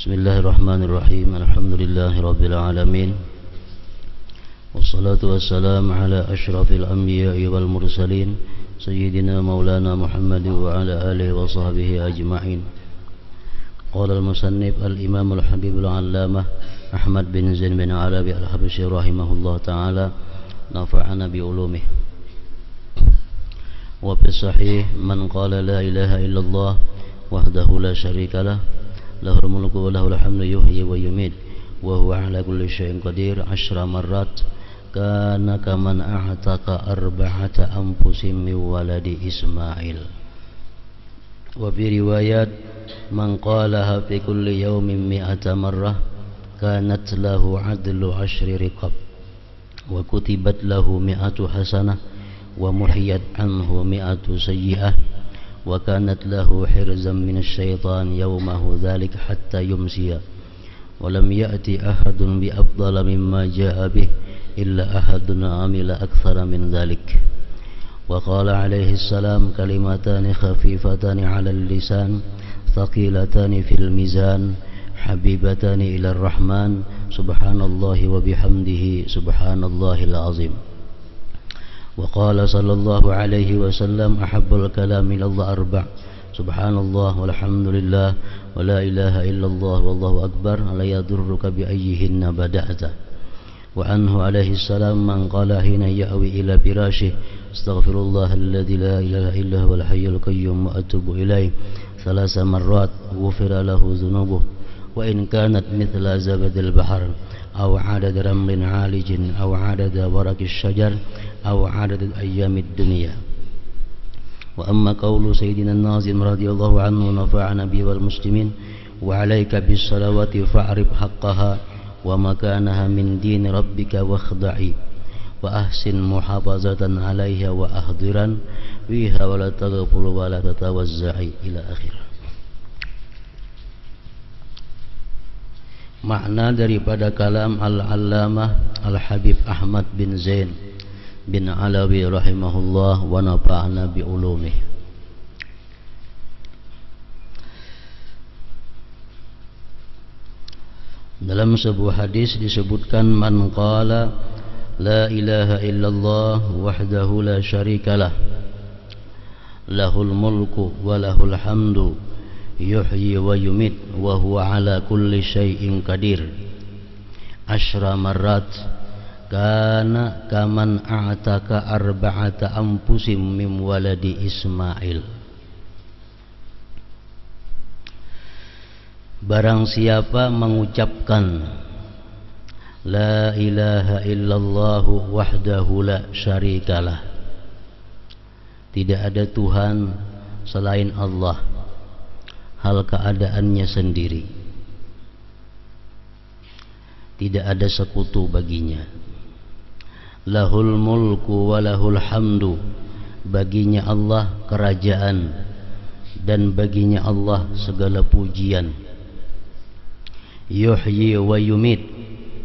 Bismillahirrahmanirrahim. Alhamdulillahirabbil alamin. Wassalatu wassalamu ala asyrafil anbiya'i wal mursalin sayyidina maulana Muhammad wa ala alihi wa sahbihi ajma'in. Qala al-musannif al-imam al-habib al-allamah Ahmad bin Zain bin Arabi al-Habsyi rahimahullah ta'ala, nafa'ana bi ulumih. Wa fi sahih man qala la ilaha illallah wahdahu la syarika lah, lahul mulku wa lahul hamdu yuhyi wa yumit wa huwa ala kulli syai'in qadir 10 marrat, kana kaman a'taqa arba'ata anfusin min waladi Ismail. Wa fi riwayat man qalaha fi kulli yawmin 100 marrah kanat lahu 'adlu 10 riqab wa kutibat lahu 100 hasanah wa muhiyat anhu 100 sayyi'ah wa kanat lahu hirzan min asy-syaitan yawmahu dzalik hatta yumsiya wa lam ya'ti ahadun bi afdala mimma jaa'a bih illa ahadun amila aktsara min dzalik. Wa qala alaihi salam kalimatani khafifatani 'ala al-lisan thaqilatani fil mizan habibatani ila ar-rahman subhanallahi wa bihamdihi subhanallahil azim. Wa qala sallallahu alaihi wasallam ahabbul kalam ila Allah arba' subhanallah walhamdulillah wa la ilaha illallah wallahu akbar la yadurruka bi ayyihinna bada'ta. Wa anhu alaihi salam man qala hina ya'wi ila firashih astaghfirullah alladzi la ilaha illa huwal hayyul qayyum wa atubu ilaih 3 marrat ghufira lahu dhunubuh wa in kanat mithla zabadil bahr aw 'adad ramlin 'alijin aw 'adad waraqish syajar aw 'adad ayyamid dunya. Wa amma qawlu sayyidina an-nazim radhiyallahu anhu nafa'ana bi wal muslimin wa 'alaika bis salawati fa'rif haqqaha wa makanaha min din rabbika wakhda'i wa ahsin muhafazatan 'alaiha wa ahdiran fiha wa la taghful wa la tatawazza'i ila akhir. Makna daripada kalam Al-Allamah Al-Habib Ahmad bin Zain bin Alawi rahimahullah wa nafa'ana bi ulumih. Dalam sebuah hadis disebutkan man qala la ilaha illallah wahdahu la syarikalah lahul mulku wa lahul hamdu yuhyi wa yumit wa huwa ala kulli syai'in qadir 10 marrat kana kaman a'taka arba'ata anfusim min waladi Ismail. Barang siapa mengucapkan la ilaha illallah wahdahu la syarikalah, tidak ada Tuhan selain Allah, hal keadaannya sendiri, tidak ada sekutu baginya. Lahul mulku wa lahul hamdu, baginya Allah kerajaan dan baginya Allah segala pujian. Yuhyi wa yumit,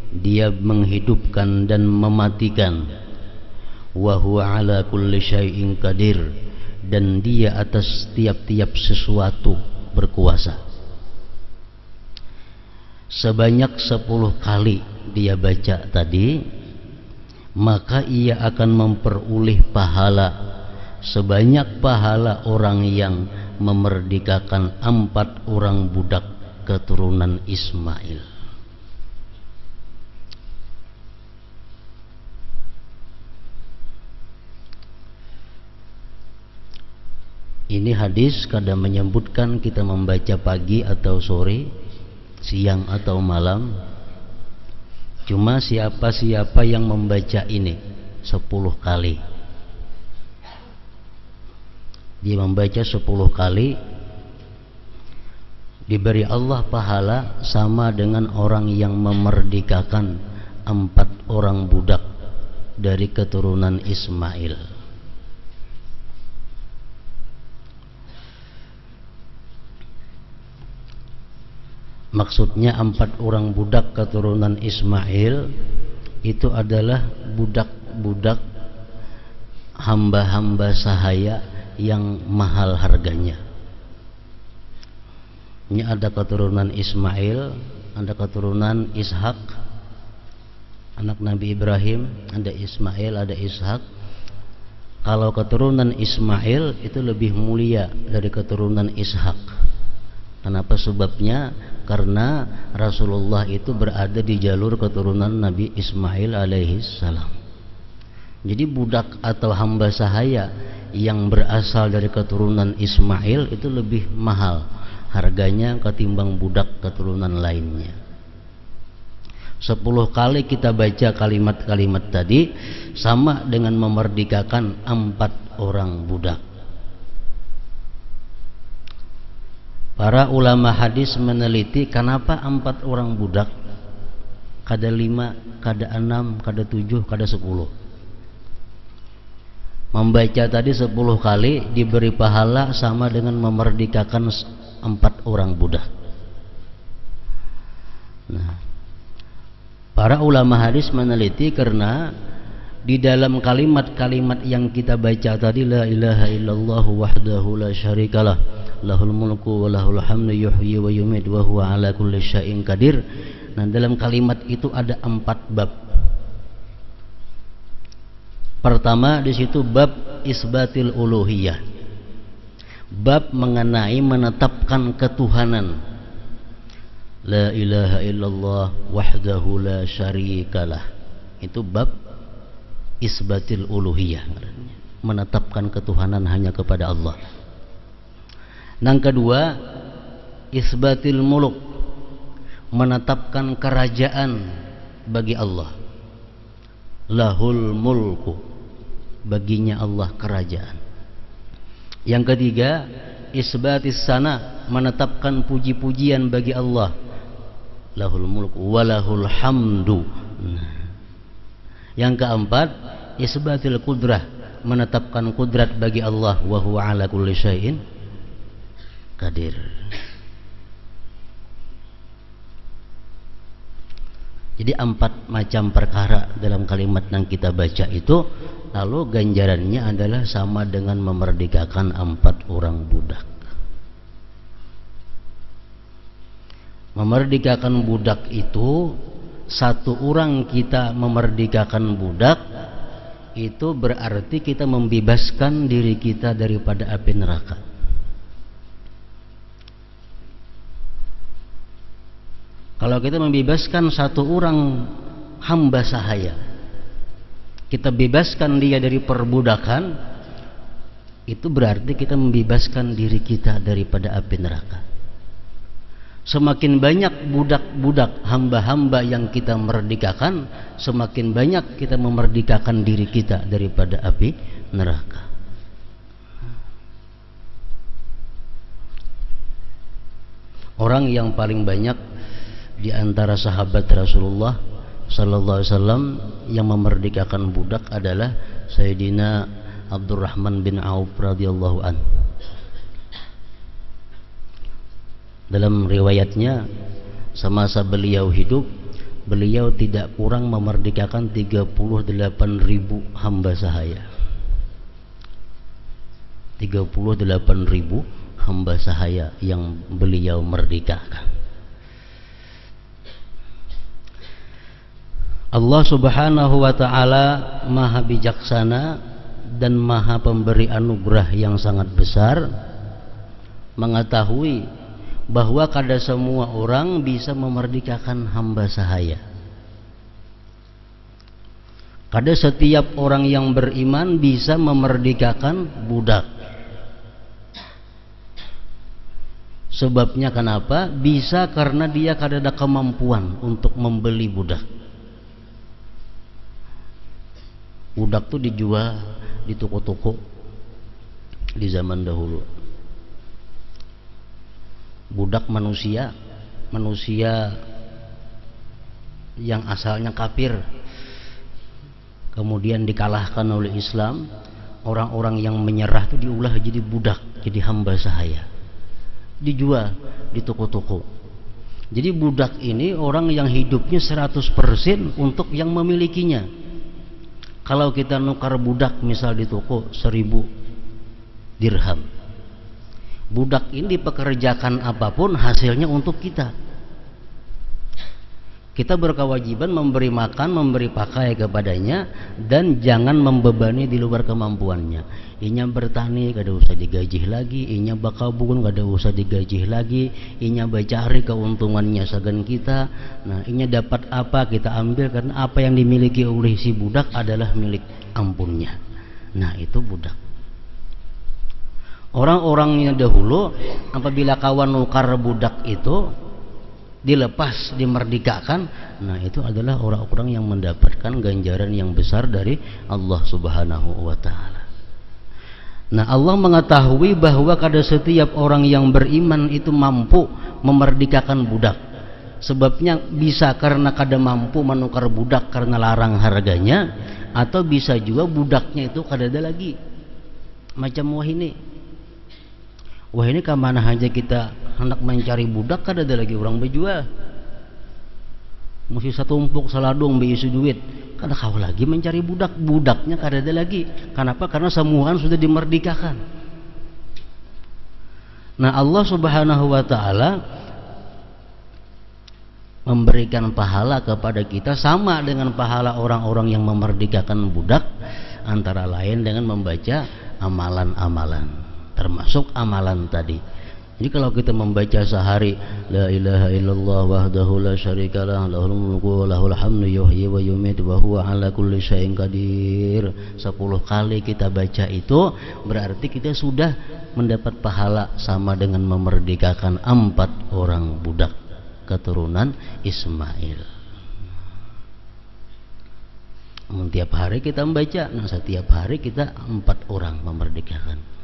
dia menghidupkan dan mematikan. Wa huwa ala kulli syai'in qadir, dan dia atas tiap-tiap sesuatu berkuasa. Sebanyak 10 kali dia baca tadi, maka ia akan memperoleh pahala sebanyak pahala orang yang memerdekakan 4 orang budak keturunan Ismail. Ini hadis kadang menyebutkan kita membaca pagi atau sore, siang atau malam. Cuma siapa-siapa yang membaca ini 10 kali, dia membaca 10 kali, diberi Allah pahala sama dengan orang yang memerdekakan 4 orang budak dari keturunan Ismail. Maksudnya 4 orang budak keturunan Ismail itu adalah budak-budak hamba-hamba sahaya yang mahal harganya. Ini ada keturunan Ismail, ada keturunan Ishak, anak Nabi Ibrahim, ada Ismail, ada Ishak. Kalau keturunan Ismail itu lebih mulia dari keturunan Ishak. Kenapa sebabnya? Karena Rasulullah itu berada di jalur keturunan Nabi Ismail alaihi salam. Jadi budak atau hamba sahaya yang berasal dari keturunan Ismail itu lebih mahal harganya ketimbang budak keturunan lainnya. 10 kali kita baca kalimat-kalimat tadi sama dengan memerdekakan 4 orang budak. Para ulama hadis meneliti kenapa 4 orang budak, kada 5, kada 6, kada 7, kada 10. Membaca tadi 10 kali diberi pahala sama dengan memerdekakan 4 orang budak. Nah, para ulama hadis meneliti karena di dalam kalimat-kalimat yang kita baca tadi, la ilaha illallah wahdahu la syarikalah, lahul mulku wa lahul hamdu yuhyi wa yumiit wa huwa ala kulli syai'in qadir. Nah, dalam kalimat itu ada 4 bab. Pertama di situ bab isbatil uluhiyah, bab mengenai menetapkan ketuhanan. La ilaha illallah wahdahu la syarikalah, itu bab isbatil uluhiyah, menetapkan ketuhanan hanya kepada Allah. Yang kedua isbatil muluk, menetapkan kerajaan bagi Allah. Lahul mulku, baginya Allah kerajaan. Yang ketiga isbatis sana, menetapkan puji-pujian bagi Allah. Lahul mulku walahul hamdu. Yang keempat isbatil kudrah, menetapkan kudrat bagi Allah. Wa huwa ala kulli syai'in qadir. Jadi 4 macam perkara dalam kalimat yang kita baca itu, lalu ganjarannya adalah sama dengan memerdekakan 4 orang budak. Memerdekakan budak itu, 1 orang kita memerdekakan budak itu berarti kita membebaskan diri kita daripada api neraka. Kalau kita membebaskan 1 orang hamba sahaya, kita bebaskan dia dari perbudakan, itu berarti kita membebaskan diri kita daripada api neraka. Semakin banyak budak-budak hamba-hamba yang kita merdekakan, semakin banyak kita memerdekakan diri kita daripada api neraka. Orang yang paling banyak di antara sahabat Rasulullah sallallahu alaihi wasallam yang memerdekakan budak adalah Sayyidina Abdurrahman bin Auf radhiyallahu an. Dalam riwayatnya, semasa beliau hidup, beliau tidak kurang memerdekakan 38.000 hamba sahaya. 38.000 hamba sahaya yang beliau merdekakan. Allah subhanahu wa ta'ala maha bijaksana dan maha pemberi anugerah yang sangat besar, mengetahui bahwa kada semua orang bisa memerdekakan hamba sahaya. Kada setiap orang yang beriman bisa memerdekakan budak. Sebabnya kenapa? Bisa karena dia kada ada kemampuan untuk membeli budak. Budak tuh dijual di toko-toko di zaman dahulu. Budak manusia yang asalnya kafir, kemudian dikalahkan oleh Islam. Orang-orang yang menyerah itu diolah jadi budak, jadi hamba sahaya, dijual di toko-toko. Jadi budak ini orang yang hidupnya 100% untuk yang memilikinya. Kalau kita nukar budak misal di toko 1000 dirham, Budak ini dipekerjakan apapun hasilnya untuk kita. Kita berkewajiban memberi makan, memberi pakai kepadanya, dan jangan membebani di luar kemampuannya. Inya bertani kada usah digaji lagi, inya bakabun kada usah digaji lagi, inya bacari keuntungannya sagan kita. Nah, inya dapat apa kita ambil, karena apa yang dimiliki oleh si budak adalah milik ampunnya. Nah, itu budak. Orang-orangnya dahulu apabila kawan nukar budak itu dilepas, dimerdekakan, nah itu adalah orang-orang yang mendapatkan ganjaran yang besar dari Allah Subhanahu wa taala. Nah, Allah mengetahui bahwa kada setiap orang yang beriman itu mampu memerdekakan budak. Sebabnya bisa karena kada mampu menukar budak karena larang harganya, atau bisa juga budaknya itu kada ada lagi. Macam wah ini kemana aja kita hendak mencari budak, kada ada lagi orang berjual. Mesti satu tumpuk saladung berisi duit, kada kau lagi mencari budak, budaknya kada ada lagi. Kenapa? Karena semuaan sudah dimerdekakan. Nah, Allah Subhanahu wa taala memberikan pahala kepada kita sama dengan pahala orang-orang yang memerdekakan budak, antara lain dengan membaca amalan-amalan, termasuk amalan tadi. Jadi kalau kita membaca sehari la ilaha illallah wahdahu la syarikalah lahul mulku wa lahul hamdu yuhyi wa yumiitu wa huwa ala kulli syai'in qadir, 10 kali kita baca itu berarti kita sudah mendapat pahala sama dengan memerdekakan 4 orang budak keturunan Ismail. Tiap hari kita membaca, nah setiap hari kita 4 orang memerdekakan.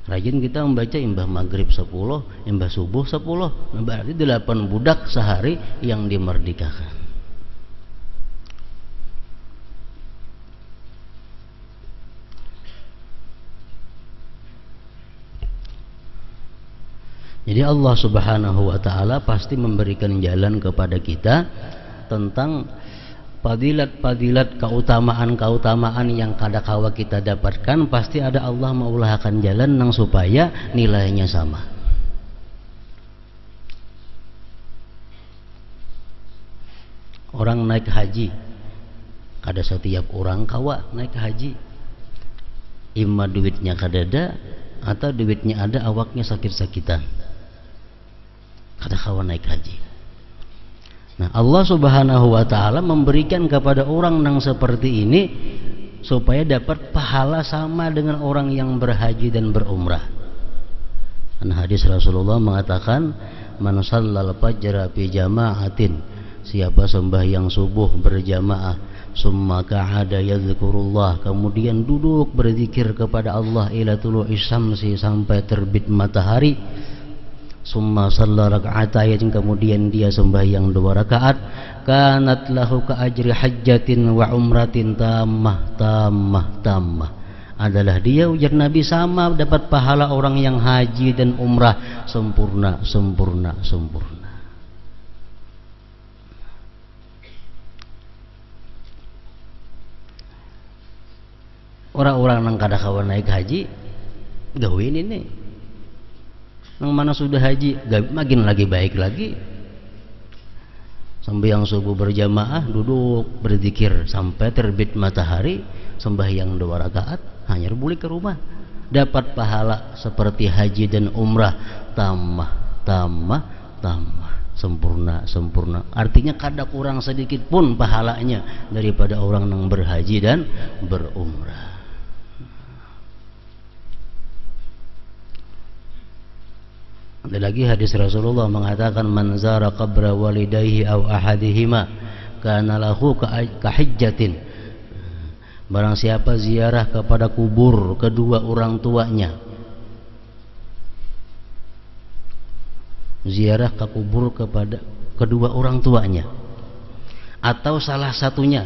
Rajin kita membaca imbah maghrib 10, imbah subuh 10, nah berarti 8 budak sehari yang dimerdekakan. Jadi Allah Subhanahu wa taala pasti memberikan jalan kepada kita tentang fadilat-fadilat, keutamaan-keutamaan yang kadakawa kita dapatkan. Pasti ada Allah maulahkan jalan nang supaya nilainya sama. Orang naik haji, kada setiap orang kawa naik haji. Ima duitnya kadada atau duitnya ada awaknya sakit-sakitan, kada kawa naik haji. Nah, Allah Subhanahu wa taala memberikan kepada orang yang seperti ini supaya dapat pahala sama dengan orang yang berhaji dan berumrah. Dan hadis Rasulullah mengatakan, "Man shallal fajra fi jama'atin", siapa sembahyang subuh berjamaah, summa qa'ada yadhkurullah, kemudian duduk berzikir kepada Allah ila tulu'is syamsi, sampai terbit matahari, summa shalla raka'atayn, kemudian dia sembahyang 2 rakaat, kanat lahu ka ajri hajjatin wa umratin tammah, adalah dia, ujar Nabi, sama dapat pahala orang yang haji dan umrah sempurna. Orang-orang yang kada kawan naik haji gawin ini, yang mana sudah haji makin lagi baik lagi. Sembahyang subuh berjamaah, duduk berzikir sampai terbit matahari, sembahyang 2 rakaat, hanya balik ke rumah, dapat pahala seperti haji dan umrah, tambah sempurna. Artinya kada kurang sedikit pun pahalanya daripada orang yang berhaji dan berumrah. Ada lagi hadis Rasulullah mengatakan, man zara qabra walidayhi aw ahadihima kana lahu ka hajjatin, barang siapa ziarah kepada kubur kedua orang tuanya, ziarah ke kubur kepada kedua orang tuanya atau salah satunya,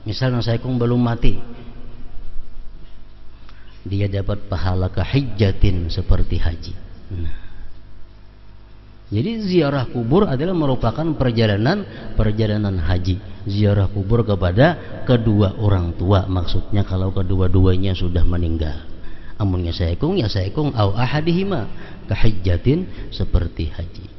misalnya saya belum mati, dia dapat pahala ka hajjatin seperti haji. Jadi ziarah kubur adalah merupakan perjalanan haji. Ziarah kubur kepada kedua orang tua, maksudnya kalau kedua-duanya sudah meninggal. Amunnya saekung ya saekung au ahadihima kahijjatin seperti haji.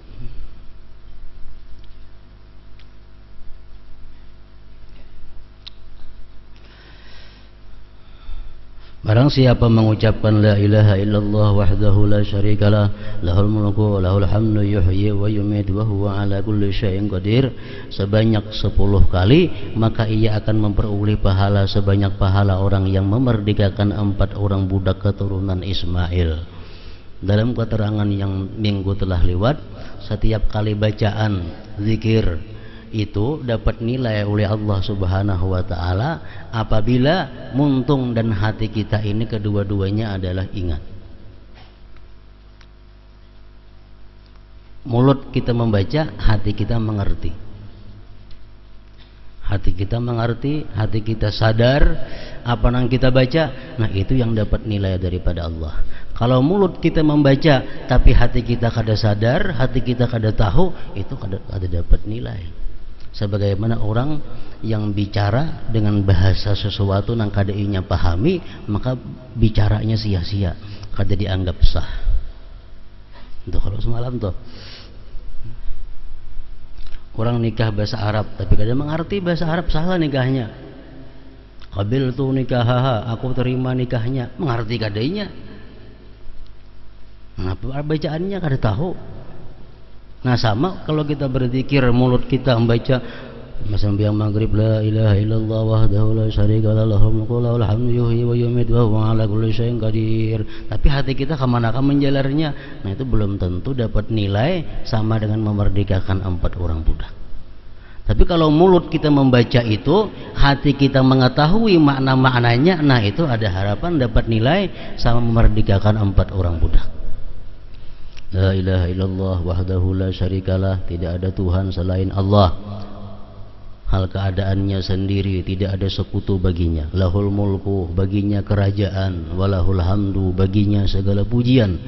Barang siapa mengucapkan la ilaha illallah wahdahu la syarikalah lahul mulku wa lahul hamdu yuhyi wa yumiitu wa huwa ala kulli syai'in qadir sebanyak 10 kali, maka ia akan memperoleh pahala sebanyak pahala orang yang memerdekakan 4 orang budak keturunan Ismail. Dalam keterangan yang minggu telah lewat, setiap kali bacaan zikir itu dapat nilai oleh Allah Subhanahu wa taala apabila muntung dan hati kita ini kedua-duanya adalah ingat. Mulut kita membaca, hati kita mengerti. Hati kita mengerti, hati kita sadar apa yang kita baca, nah itu yang dapat nilai daripada Allah. Kalau mulut kita membaca tapi hati kita kada sadar, hati kita kada tahu, itu kada dapat nilai. Sebagaimana orang yang bicara dengan bahasa sesuatu yang kada inya pahami, maka bicaranya sia-sia, kada dianggap sah. Itu kalau semalam tuh orang nikah bahasa Arab tapi kada mengerti bahasa Arab, salah nikahnya. Qabil tu nikahaha, aku terima nikahnya, mengerti kadainya. Nah, bacaannya kada tahu. Nah sama kalau kita berzikir, mulut kita membaca sembahyang maghrib la ilaha illallah wahdahu la syarikalah lahul mulku wa lahul hamdu yuhyi wa yumiitu wa huwa ala kulli syai'in qadir, tapi hati kita kemana-mana menjalarnya, nah itu belum tentu dapat nilai sama dengan memerdekakan 4 orang budak. Tapi kalau mulut kita membaca itu, hati kita mengetahui makna-maknanya, nah itu ada harapan dapat nilai sama memerdekakan 4 orang budak. La ilaha illallah wahdahu la syarikalah, tidak ada Tuhan selain Allah, hal keadaannya sendiri, tidak ada sekutu baginya. Lahul mulku, baginya kerajaan, walahul hamdu, baginya segala pujian.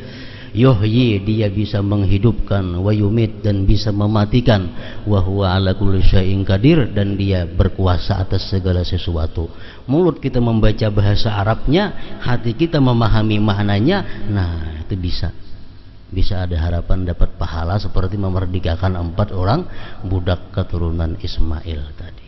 Yuhyi, dia bisa menghidupkan, wa yumit, dan bisa mematikan, wa huwa ala kulli syai'in qadir, dan dia berkuasa atas segala sesuatu. Mulut kita membaca bahasa Arabnya, hati kita memahami maknanya, nah itu bisa ada harapan dapat pahala seperti memerdekakan 4 orang budak keturunan Ismail tadi.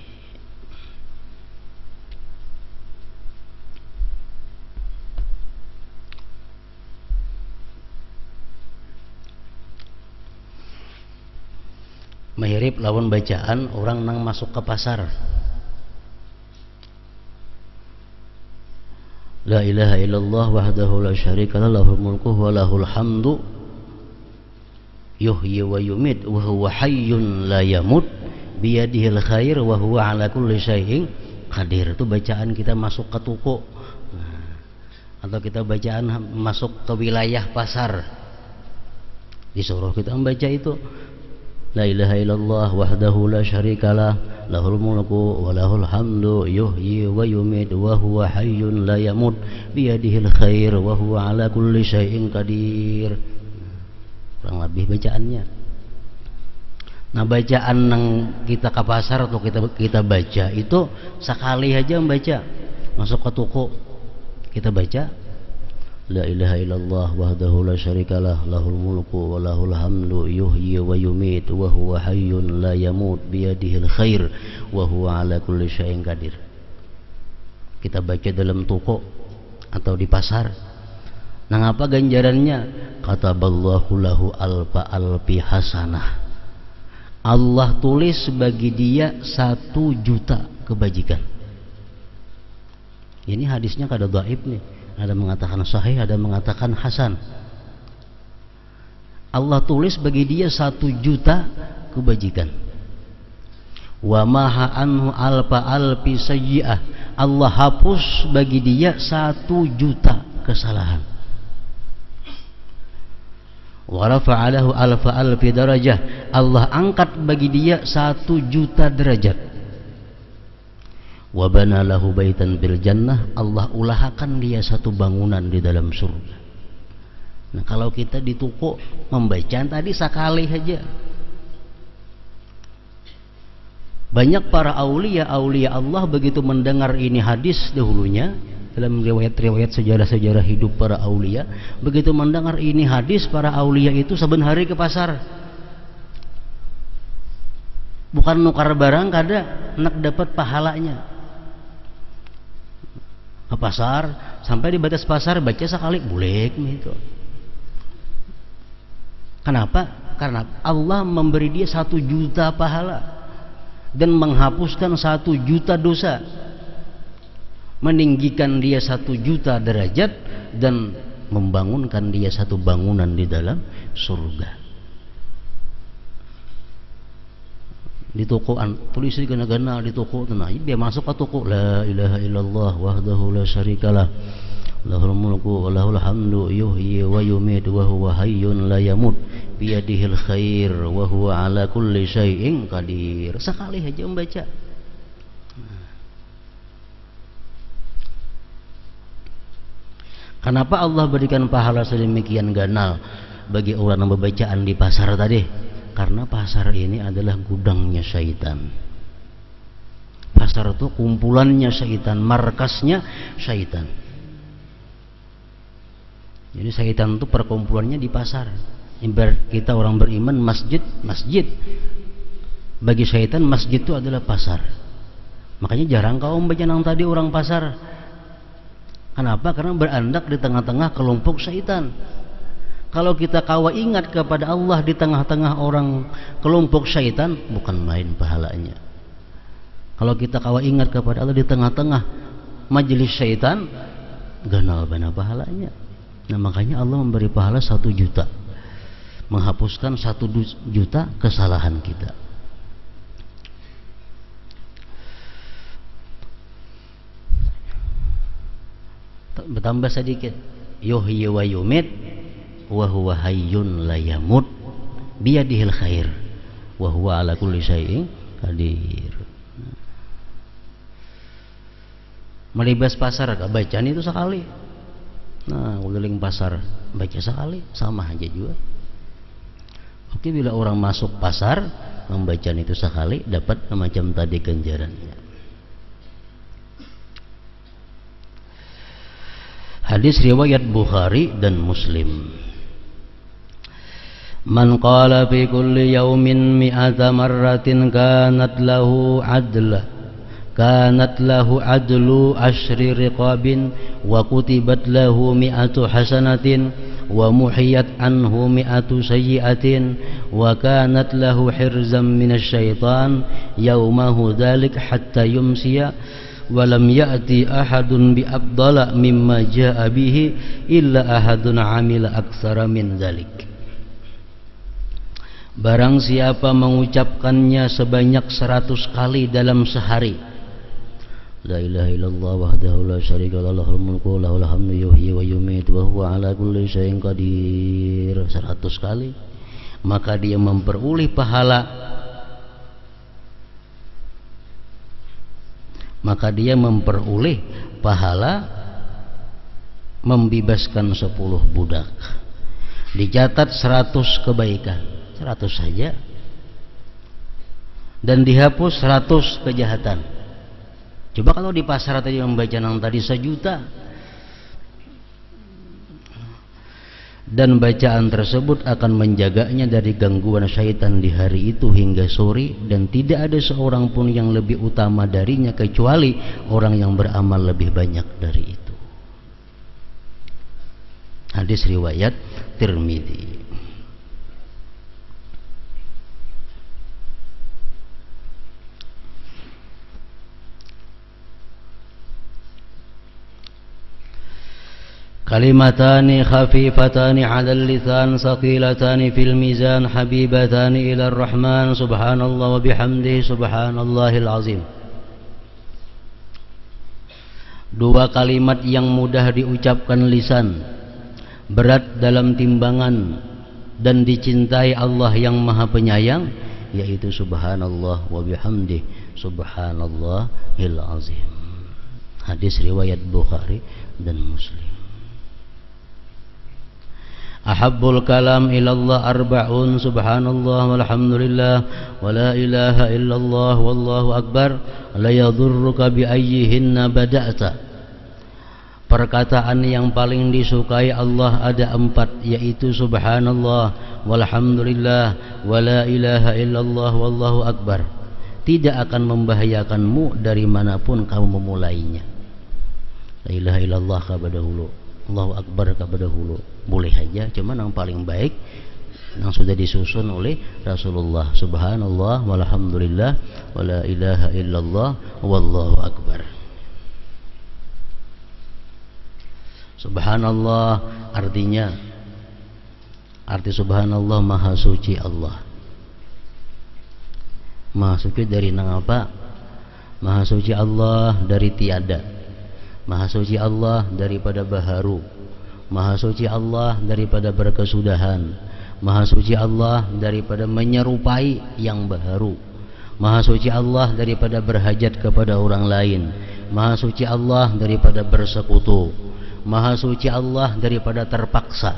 Mirip lawan bacaan orang nang masuk ke pasar. La ilaha illallah wahdahu la syarikalah lahul mulku wa lahul hamdu yuhyi wa yumit wa huwa hayyun la yamut biyadihil khair wa huwa ala kulli syai'in qadir. Itu bacaan kita masuk ke toko, atau kita bacaan masuk ke wilayah pasar, disuruh kita membaca itu la ilaha illallah wahdahu la syarikalah lahul mulku wa lahul hamdu yuhyi wa yumit wa huwa hayyun la yamut biyadihil khair wa huwa ala kulli syai'in qadir. Kurang lebih bacaannya. Nah bacaan yang kita ke pasar atau kita baca itu sekali aja membaca, masuk ke toko kita baca la ilaha illallah wahdahu la syarikalah lahul mulku wa lahul hamdu yuhyi wa yumit wa huwa hayyun la yamut biyadihil khair wa huwa ala kulli syai'in qadir. Kita baca dalam toko atau di pasar. Nah apa ganjarannya? Kataballahu lahu alfa alfi hasanah. Allah tulis bagi dia 1 juta kebajikan. Ini hadisnya kada dhaif nih. Ada mengatakan sahih, ada mengatakan hasan. Allah tulis bagi dia 1 juta kebajikan. Wa maha anhu alfa alfi sayyi'ah. Allah hapus bagi dia 1 juta kesalahan. Wa rafa'alahu alfa alfi darajah. Allah angkat bagi dia 1 juta derajat. Wa bana lahu baitan bil jannah. Allah ulahakan dia 1 bangunan di dalam surga. Nah kalau kita di toko membaca tadi sekali saja. Banyak para aulia Allah begitu mendengar ini hadis dahulunya, dalam riwayat-riwayat sejarah-sejarah hidup para aulia, begitu mendengar ini hadis, para aulia itu saben hari ke pasar. Bukan nukar barang kada, nak dapat pahalanya. Ke pasar, sampai di batas pasar baca sekali bulek gitu. Kenapa? Karena Allah memberi dia 1 juta pahala dan menghapuskan 1 juta dosa, meninggikan dia 1 juta derajat dan membangunkan dia 1 bangunan di dalam surga. Di toko tulis di gana-gana di toko tenang, dia masuk ke toko, la ilaha illallah wahdahu la syarikalah lahul mulku wa lahul hamdu yuhyi wa yumiitu wa huwa hayyun la yamut biyadihil khair wa huwa ala kulli syai'in qadir. Sekali aja membaca. Kenapa Allah berikan pahala sedemikian ganal bagi orang yang membacaan di pasar tadi? Karena pasar ini adalah gudangnya syaitan. Pasar itu kumpulannya syaitan, markasnya syaitan. Jadi syaitan itu perkumpulannya di pasar. Ibarat kita orang beriman, masjid. Bagi syaitan masjid itu adalah pasar. Makanya jarang kau membaca nang tadi orang pasar. Kenapa? Karena berandak di tengah-tengah kelompok syaitan. Kalau kita kawa ingat kepada Allah di tengah-tengah orang kelompok syaitan, bukan main pahalanya. Kalau kita kawa ingat kepada Allah di tengah-tengah majelis syaitan, ganal bana pahalanya. Nah, makanya Allah memberi pahala 1 juta, menghapuskan 1 juta kesalahan kita. Bertambah sedikit, yuhyi wa yumit wa huwa hayyun la yamut biyadihil khair wa huwa ala kulli syai'in qadir. Melibas pasar bacaan itu sekali. Nah, keliling pasar baca sekali, sama aja juga. Oke, bila orang masuk pasar membaca itu sekali, dapat macam tadi ganjarannya. Hadis riwayat Bukhari dan Muslim. Man qala fi kulli yawmin mi'ata marratin kanat lahu adlu ashri riqabin wa kutibat lahu mi'atu hasanatin wa muhiyat anhu mi'atu sayyi'atin wa kanat lahu hirzam minasyaitan yawmahu dhalik hatta yumsiya wa lam ya'ti ahadun bi afdala mimma ja'a bihi illa ahadun amila aktsara min dhalik. Barang siapa mengucapkannya sebanyak 100 kali dalam sehari, la ilaha illallah wahdahu la syarikalah lahul mulku wa lahul hamdu yuhyi wa yumiitu wa huwa ala kulli syai'in qadir 100 kali, maka dia memperoleh pahala membebaskan 10 budak. Dicatat 100 kebaikan, 100 saja, dan dihapus 100 kejahatan. Coba kalau di pasar tadi membaca nang tadi 1 juta, dan bacaan tersebut akan menjaganya dari gangguan syaitan di hari itu hingga sore, dan tidak ada seorang pun yang lebih utama darinya kecuali orang yang beramal lebih banyak dari itu. Hadis riwayat Tirmidzi. Kalimatani khafifatani 'alal lisan saqilatani fil mizan habibatani ila ar-rahman subhanallah wa bihamdihi subhanallahil azim. 2 kalimat yang mudah diucapkan lisan, berat dalam timbangan dan dicintai Allah yang Maha Penyayang, yaitu subhanallah wa bihamdihi subhanallahil azim. Hadis riwayat Bukhari dan Muslim. Ahabbul kalam ilallah arba'un subhanallah walhamdulillah wa la ilaha illallah wallahu akbar la yadurruka bi ayyihinna bada'ta. Perkataan yang paling disukai Allah ada 4, yaitu subhanallah, walhamdulillah, wala ilaha illallah, wallahu akbar. Tidak akan membahayakanmu dari manapun kamu memulainya. La ilaha illallah kabar dahulu, Allahu akbar kabar dahulu, boleh aja, cuman yang paling baik yang sudah disusun oleh Rasulullah, subhanallah, walhamdulillah, wala ilaha illallah, wallahu akbar. Subhanallah arti subhanallah maha suci Allah. Maha suci dari nang apa? Maha suci Allah dari tiada. Maha suci Allah daripada baharu. Maha suci Allah daripada berkesudahan. Maha suci Allah daripada menyerupai yang baharu. Maha suci Allah daripada berhajat kepada orang lain. Maha suci Allah daripada bersekutu. Maha suci Allah daripada terpaksa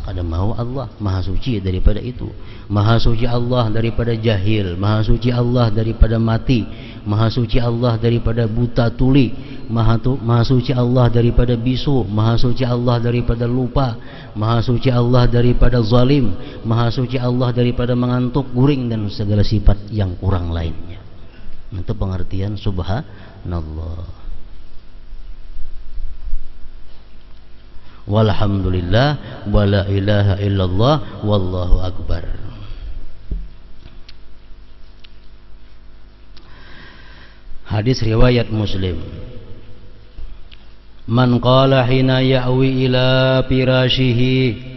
kada mau Allah, maha suci daripada itu. Maha suci Allah daripada jahil. Maha suci Allah daripada mati. Maha suci Allah daripada buta tuli. Maha suci Allah daripada bisu. Maha suci Allah daripada lupa. Maha suci Allah daripada zalim. Maha suci Allah daripada mengantuk, guring, dan segala sifat yang kurang lainnya. Itu pengertian subhanallah. Walhamdulillah, wala ilaha illallah, wallahu akbar. Hadis riwayat Muslim. Man qala hina ya'wi ila firashihi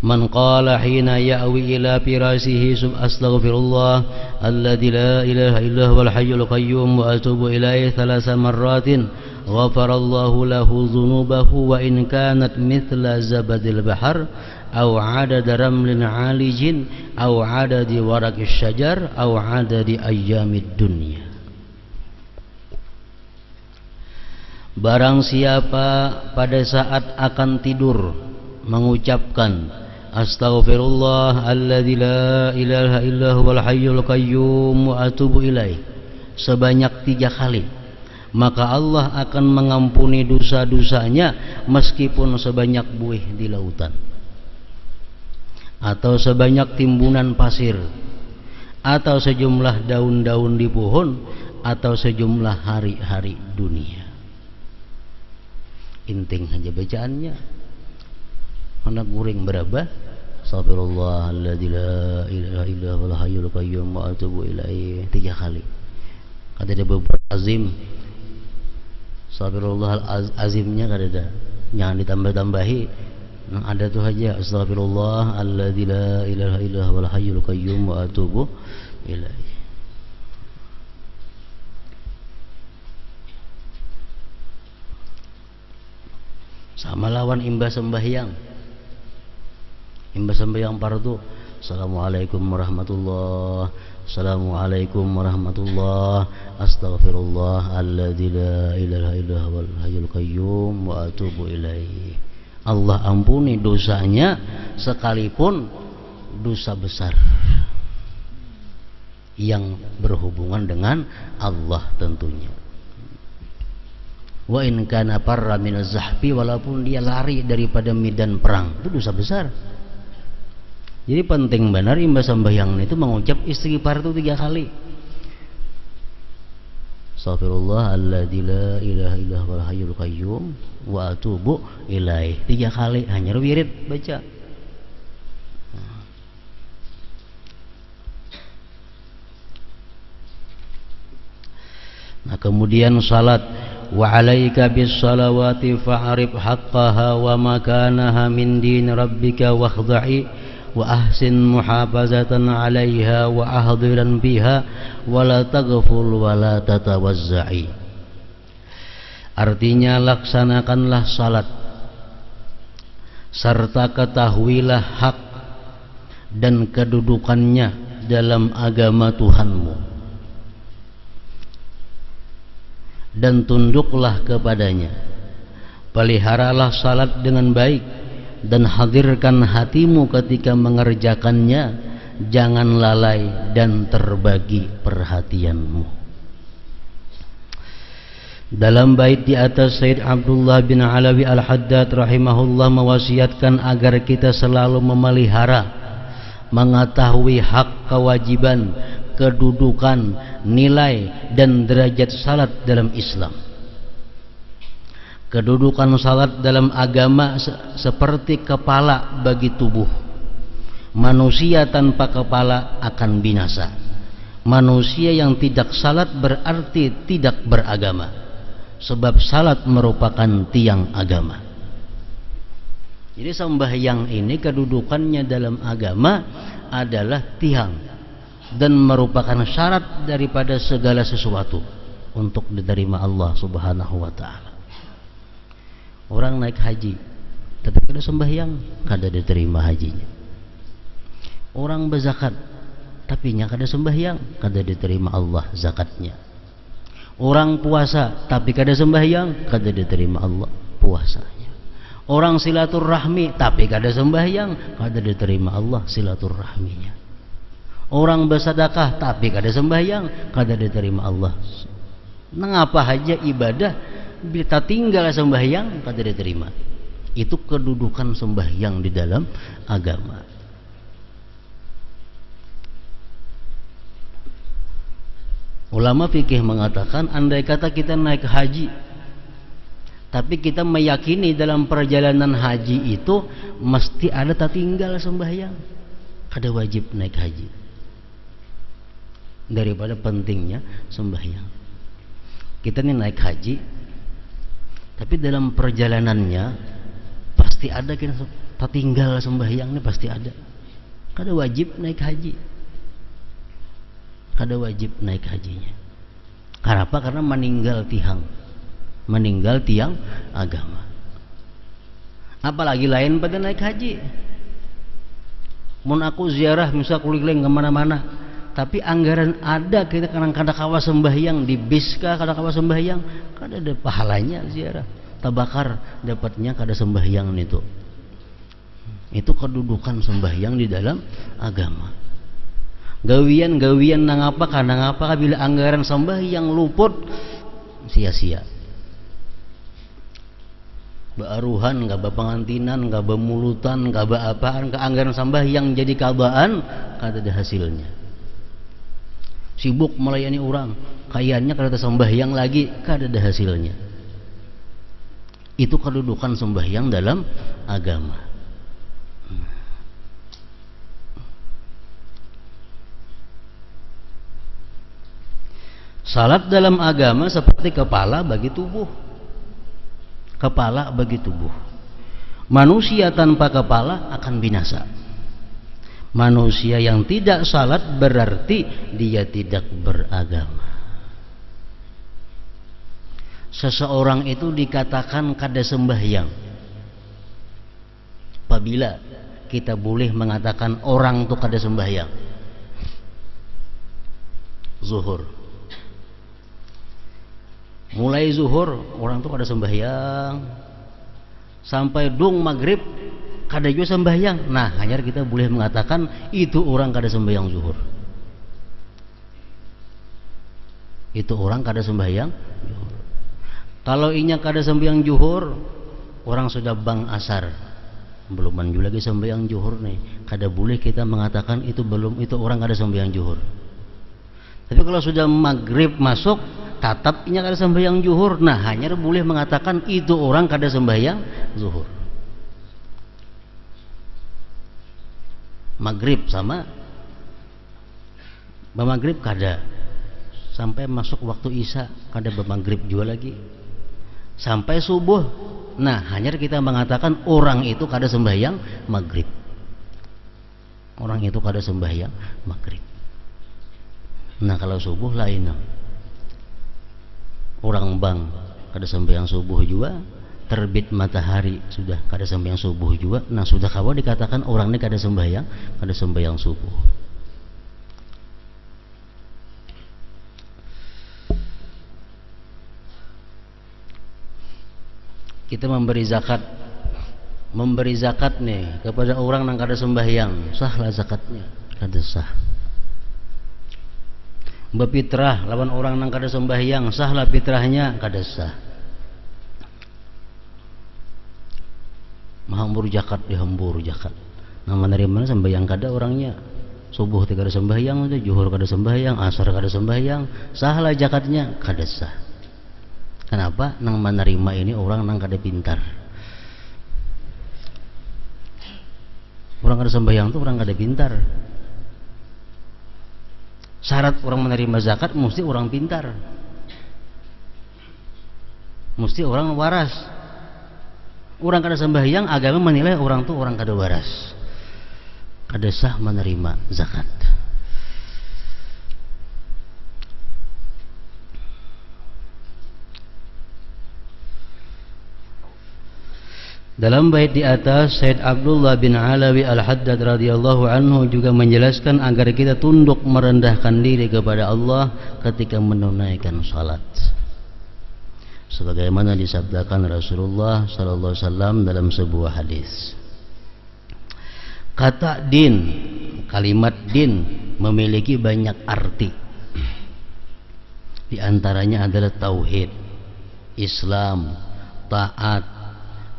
Man qala hina ya'wi ila firashihi astaghfirullah alladzi la ilaha illa huwal hayyul qayyum wa atubu ilaihi 3 marratin ghafarallahu lahu dhunubahu wa in kanat mithla zabadil bahar aw adada ramlin alijin aw adadi warakis syajar aw adadi ayyamid dunya. Barang siapa pada saat akan tidur mengucapkan astaghfirullah alladzi la ilaha illa huwal hayyul qayyum wa atubu ilaih sebanyak 3 kali, maka Allah akan mengampuni dosa-dosanya meskipun sebanyak buih di lautan, atau sebanyak timbunan pasir, atau sejumlah daun-daun di pohon, atau sejumlah hari-hari dunia. Inting aja bacaannya. Anak guring berapa? Astaghfirullahalladzi la ilaha illa huwal hayyul qayyum wa atubu ilaih 3 kali. Ada beberapa azim. Astaghfirullah azimnya kada ada. Jangan ditambah-tambahi. Nah, ada tuh aja astaghfirullahalladzi la ilaha illa huwal hayyul qayyum wa atubu ilaih. Sama lawan imbas sembahyang. Imbas sembahyang fardu, assalamualaikum warahmatullah, assalamualaikum warahmatullah, astaghfirullah alladzi la ilaha illa huwal hayyul qayyum wa atubu ilaih. Allah ampuni dosanya sekalipun dosa besar yang berhubungan dengan Allah tentunya. Wa in kana parra min az-zahfi, walaupun dia lari daripada medan perang, itu dosa besar. Jadi penting benar imbas sembahyang itu mengucap istighfar itu 3 kali. Astaghfirullah alladzi la ilaha illa huwal hayyul qayyum wa atubu ilaih 3 kali, hanya wirid baca. Nah, kemudian salat, wa alaika bis salawati fa'rif haqqaha wa makanaha min din rabbika wakhda'i wa ahsin muhafazatan 'alaiha wa ahdiran biha wa la taghful wa la tatawazza'i. Artinya laksanakanlah salat serta ketahuilah hak dan kedudukannya dalam agama Tuhanmu, dan tunduklah kepadanya. Peliharalah salat dengan baik dan hadirkan hatimu ketika mengerjakannya, jangan lalai dan terbagi perhatianmu. Dalam bait di atas, Sayyid Abdullah bin Alawi Al-Haddad rahimahullah mewasiatkan agar kita selalu memelihara, mengetahui hak, kewajiban, kedudukan, nilai dan derajat salat dalam Islam. Kedudukan salat dalam agama seperti kepala bagi tubuh. Manusia tanpa kepala akan binasa. Manusia yang tidak salat berarti tidak beragama, sebab salat merupakan tiang agama. Jadi sembahyang ini kedudukannya dalam agama adalah tiang dan merupakan syarat daripada segala sesuatu untuk diterima Allah Subhanahu wa taala. Orang naik haji tapi kada sembahyang, kada diterima hajinya. Orang berzakat tapi nya kada sembahyang, kada diterima Allah zakatnya. Orang puasa tapi kada sembahyang, kada diterima Allah puasanya. Orang silaturahmi tapi kada sembahyang, kada diterima Allah silaturahminya. Orang bersedekah tapi kada sembahyang, kada diterima Allah. Mengapa aja ibadah kita tinggal sembahyang kada diterima? Itu kedudukan sembahyang di dalam agama. Ulama fikih mengatakan, andai kata kita naik haji tapi kita meyakini dalam perjalanan haji itu mesti ada tertinggal sembahyang, kada wajib naik haji daripada pentingnya sembahyang. Kita ini naik haji tapi dalam perjalanannya pasti ada kita tertinggal sembahyang, ini pasti ada. Kada wajib naik haji, kada wajib naik hajinya. Kenapa? Karena meninggal tiang agama. Apalagi lain pada naik haji. Mun aku ziarah misal keliling kemana-mana, tapi anggaran ada kita kadang-kadang kawas sembahyang di bis kah, kadang-kadang sembahyang, kada ada pahalanya ziarah. Tabakar dapatnya kada sembahyang itu. Itu kedudukan sembahyang di dalam agama. Gawian nang apa bila anggaran sembahyang luput sia-sia. Baaruhan, gak pengantinan, gak mulutan, gak apaan, ke anggaran sembahyang jadi kabaan, kada ada hasilnya. Sibuk melayani orang, kayaknya kada sembahyang lagi, kada ada hasilnya. Itu kedudukan sembahyang dalam agama. Salat dalam agama seperti kepala bagi tubuh. Kepala bagi tubuh. Manusia tanpa kepala akan binasa. Manusia yang tidak salat berarti dia tidak beragama. Seseorang itu dikatakan kada sembahyang apabila kita boleh mengatakan orang itu kada sembahyang. Zuhur, mulai zuhur orang itu kada sembahyang sampai dung maghrib kada juga sembahyang. Nah, hanya kita boleh mengatakan itu orang kada sembahyang zuhur. Itu orang kada sembahyang zuhur. Kalau inya kada sembahyang zuhur, orang sudah bang asar, belum manju lagi sembahyang zuhur nih, kada boleh kita mengatakan itu orang kada sembahyang zuhur. Tapi kalau sudah maghrib masuk, tatap inya kada sembahyang zuhur, nah hanya boleh mengatakan itu orang kada sembahyang zuhur. Maghrib sama maghrib kada, sampai masuk waktu isya kada maghrib juga lagi, sampai subuh. Nah, hanya kita mengatakan orang itu kada sembahyang maghrib. Orang itu kada sembahyang maghrib. Nah, kalau subuh lain. Orang bang kada sembahyang subuh juga, terbit matahari sudah kada sembahyang subuh juga. Nah, sudah kawa dikatakan orang ini kada sembahyang subuh. Kita memberi zakat nih kepada orang yang kada sembahyang, sahlah zakatnya? Kada sah. Bepitrah lawan orang nang kada sembahyang, sahlah fitrahnya, kada sah. Mahambur zakat dihambur zakat. Nang menerima sembahyang kada orangnya. Subuh teh kada sembahyang, zuhur kada sembahyang, asar kada sembahyang, sahlah zakatnya, kada sah. Kenapa? Nang menerima ini orang nang kada pintar. Orang kada sembahyang tuh orang kada pintar. Syarat orang menerima zakat mesti orang pintar, mesti orang waras. Orang kada sembahyang, agama menilai orang tuh orang kada waras, kada sah menerima zakat. Dalam bait di atas, Said Abdullah bin Alawi Al-Haddad radhiyallahu anhu juga menjelaskan agar kita tunduk merendahkan diri kepada Allah ketika menunaikan salat. Sebagaimana disabdakan Rasulullah sallallahu alaihi wasallam dalam sebuah hadis. Kata din, kalimat din memiliki banyak arti. Di antaranya adalah tauhid, Islam, taat,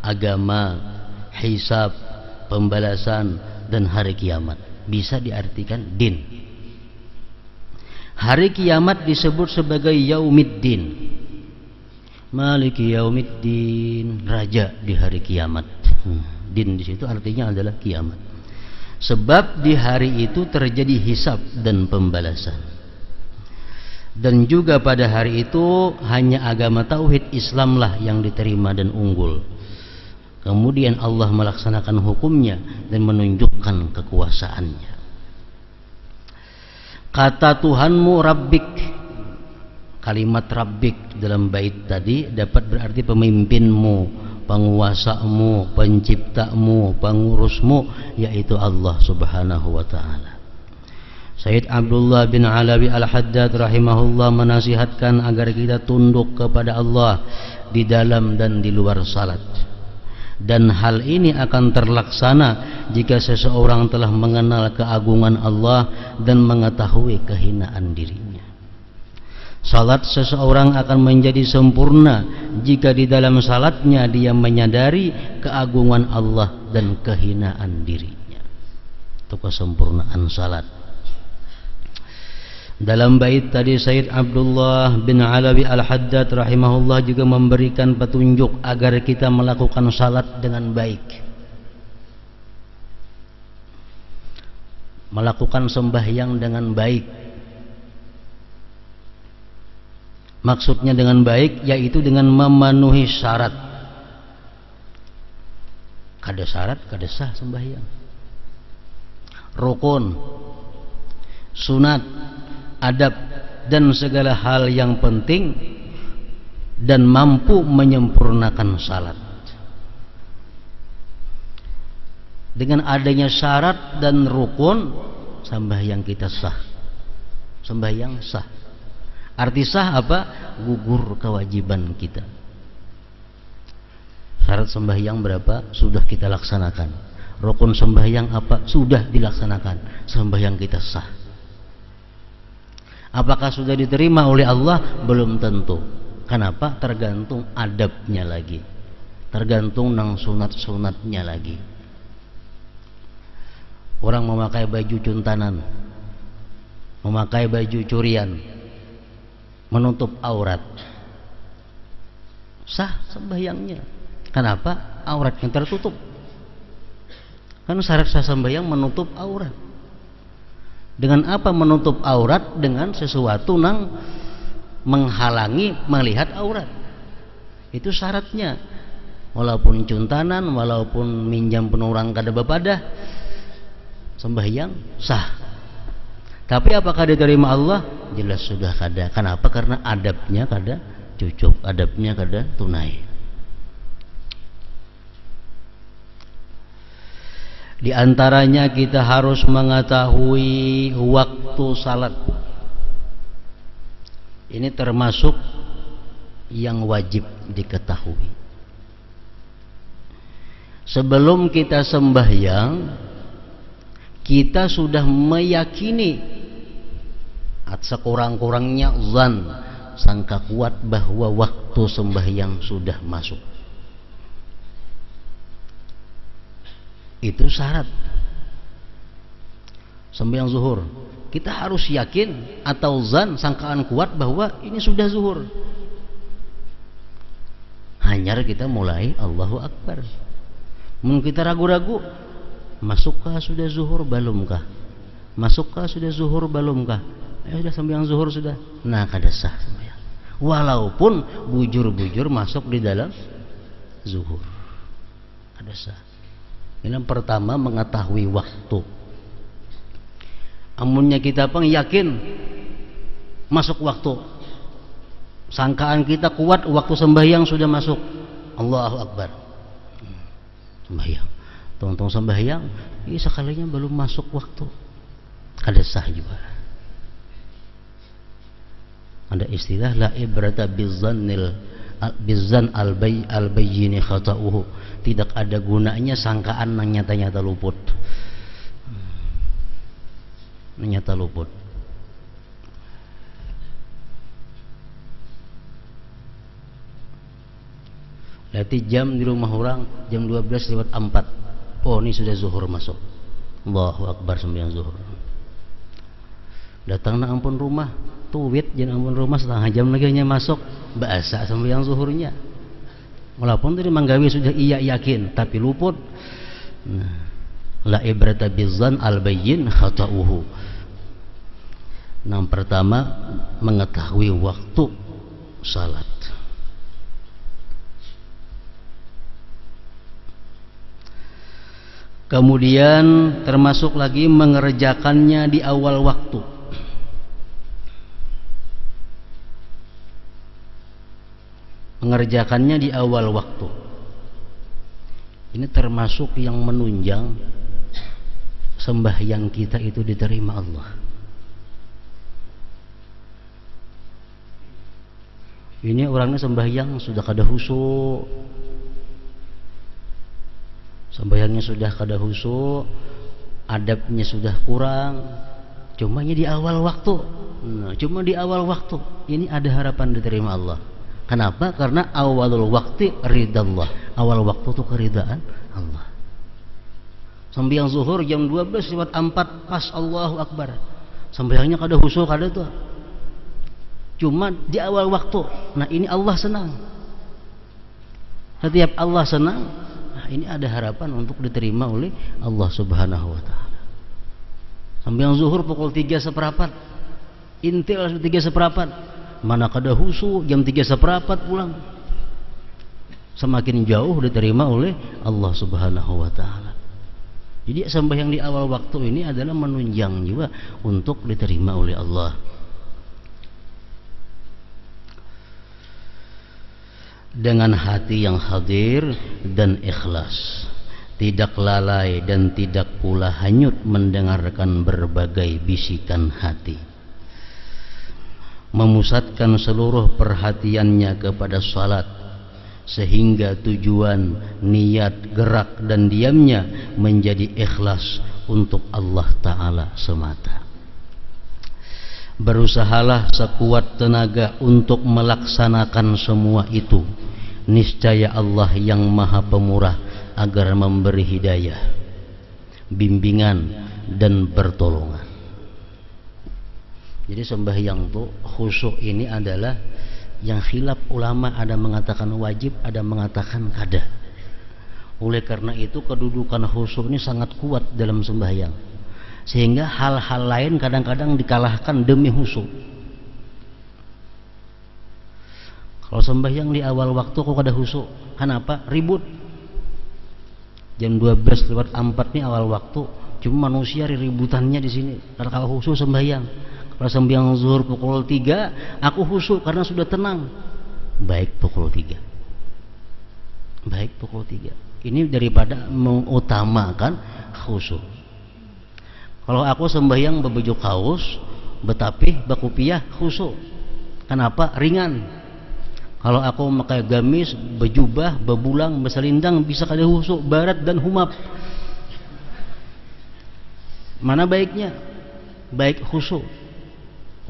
agama, hisab, pembalasan, dan hari kiamat. Bisa diartikan din. Hari kiamat disebut sebagai yaumiddin, maliki yaumiddin, raja di hari kiamat. Din di situ artinya adalah kiamat. Sebab di hari itu terjadi hisab dan pembalasan. Dan juga pada hari itu hanya agama tauhid Islamlah yang diterima dan unggul. Kemudian Allah melaksanakan hukumnya dan menunjukkan kekuasaannya. Kata Tuhanmu Rabbik, kalimat Rabbik dalam bait tadi dapat berarti pemimpinmu, penguasamu, penciptamu, pengurusmu, yaitu Allah subhanahu wa ta'ala. Sayyid Abdullah bin Alawi Al-Haddad rahimahullah menasihatkan agar kita tunduk kepada Allah di dalam dan di luar salat. Dan hal ini akan terlaksana jika seseorang telah mengenal keagungan Allah dan mengetahui kehinaan dirinya. Salat seseorang akan menjadi sempurna jika di dalam salatnya dia menyadari keagungan Allah dan kehinaan dirinya. Itu kesempurnaan salat. Dalam bait tadi Sayyid Abdullah bin Alawi Al-Haddad rahimahullah juga memberikan petunjuk agar kita melakukan salat dengan baik, melakukan sembahyang dengan baik. Maksudnya dengan baik yaitu dengan memenuhi syarat. Kada syarat kada sah sembahyang. Rukun, sunat, adab, dan segala hal yang penting dan mampu menyempurnakan salat. Dengan adanya syarat dan rukun, sembahyang kita sah. Sembahyang sah. Arti sah apa? Gugur kewajiban kita. Syarat sembahyang berapa? Sudah kita laksanakan. Rukun sembahyang apa? Sudah dilaksanakan. Sembahyang kita sah. Apakah sudah diterima oleh Allah? Belum tentu. Kenapa? Tergantung adabnya lagi, tergantung nang sunat-sunatnya lagi. Orang memakai baju cuntanan, memakai baju curian, menutup aurat, sah sembahyangnya. Kenapa? Auratnya tertutup. Kan syarat sah sembahyang menutup aurat. Dengan apa menutup aurat? Dengan sesuatu nang menghalangi melihat aurat. Itu syaratnya. Walaupun cuntanan, walaupun minjam penurang kada bepadah, sembahyang sah. Tapi apakah diterima Allah? Jelas sudah kada. Kenapa? Karena adabnya kada cukup, adabnya kada tunai. Di antaranya kita harus mengetahui waktu salat. Ini termasuk yang wajib diketahui. Sebelum kita sembahyang, kita sudah meyakini sekurang-kurangnya zan, sangka kuat bahwa waktu sembahyang sudah masuk. Itu syarat sembahyang zuhur. Kita harus yakin atau zan, sangkaan kuat bahwa ini sudah zuhur. Hanyar kita mulai Allahu Akbar. Mungkin kita ragu-ragu, masukkah sudah zuhur belumkah? Masukkah sudah zuhur belumkah? Sudah sembahyang zuhur sudah. Nah, kada sah sembahyang. Walaupun bujur-bujur masuk di dalam zuhur. Kada sah. Ini yang pertama, mengetahui waktu. Amunnya kita yakin masuk waktu, sangkaan kita kuat waktu sembahyang sudah masuk, Allahu Akbar, sembahyang, tong-tong sembahyang, sekalinya belum masuk waktu, kada sah juga. Ada istilah la ibrata bizan al-bayyini khata'uhu. Tidak ada gunanya sangkaan yang nyata-nyata luput. Nyata luput. Berarti jam di rumah orang jam 12:04. Oh, ini sudah zuhur masuk. Allahu Akbar, sembahyang zuhur. Datang na ampun rumah, tuwit jangan ampun rumah setengah jam lagi hanya masuk, bahasa sembahyang zuhurnya. Walaupun tadi manggawi sudah iya yakin, tapi luput. Nah, la ibrata bizan al-bayyin khata'uhu. Yang pertama, mengetahui waktu salat. Kemudian termasuk lagi mengerjakannya di awal waktu. Mengerjakannya di awal waktu. Ini termasuk yang menunjang sembahyang kita itu diterima Allah. Ini orangnya sembahyang sudah kada khusyuk, sembahyangnya sudah kada khusyuk, adabnya sudah kurang, cumanya di awal waktu. Nah, cuma di awal waktu ini ada harapan diterima Allah. Kenapa? Karena awalul waktu ridallah, awal waktu itu keridaan Allah. Sembahyang zuhur jam 12:04 pas Allahu Akbar, sembahyangnya kada khusyuk, kada tuh, cuma di awal waktu. Nah, ini Allah senang. Setiap Allah senang, nah ini ada harapan untuk diterima oleh Allah Subhanahu wa Ta'ala. Sembahyang zuhur pukul 3:15, intil 3:15, mana kada khusyuk jam 3:15 pulang, semakin jauh diterima oleh Allah Subhanahu wa Ta'ala. Jadi sembahyang di awal waktu ini adalah menunjang juga untuk diterima oleh Allah. Dengan hati yang hadir dan ikhlas, tidak lalai dan tidak pula hanyut mendengarkan berbagai bisikan hati, memusatkan seluruh perhatiannya kepada salat, sehingga tujuan, niat, gerak dan diamnya menjadi ikhlas untuk Allah Ta'ala semata. Berusahalah sekuat tenaga untuk melaksanakan semua itu. Niscaya Allah yang Maha Pemurah agar memberi hidayah, bimbingan dan pertolongan. Jadi sembahyang itu khusyuk ini adalah yang khilaf ulama, ada mengatakan wajib, ada mengatakan kada. Oleh karena itu kedudukan khusyuk ini sangat kuat dalam sembahyang, sehingga hal-hal lain kadang-kadang dikalahkan demi khusyuk. Kalau sembahyang di awal waktu kok kada khusyuk, kenapa? Ribut. Jam 12:04 ini awal waktu, cuma manusia ributannya di sini. Kalau khusyuk sembahyang, kalau sembahyang zuhur pukul 3, aku khusyuk karena sudah tenang. Baik pukul 3. Baik pukul 3. Ini daripada mengutamakan khusyuk. Kalau aku sembahyang berbaju kaos, betapih, bakupiah, khusyuk. Kenapa? Ringan. Kalau aku memakai gamis, bejubah, bebulang, berselindang, bisa kada khusyuk, barat dan humap. Mana baiknya? Baik khusyuk.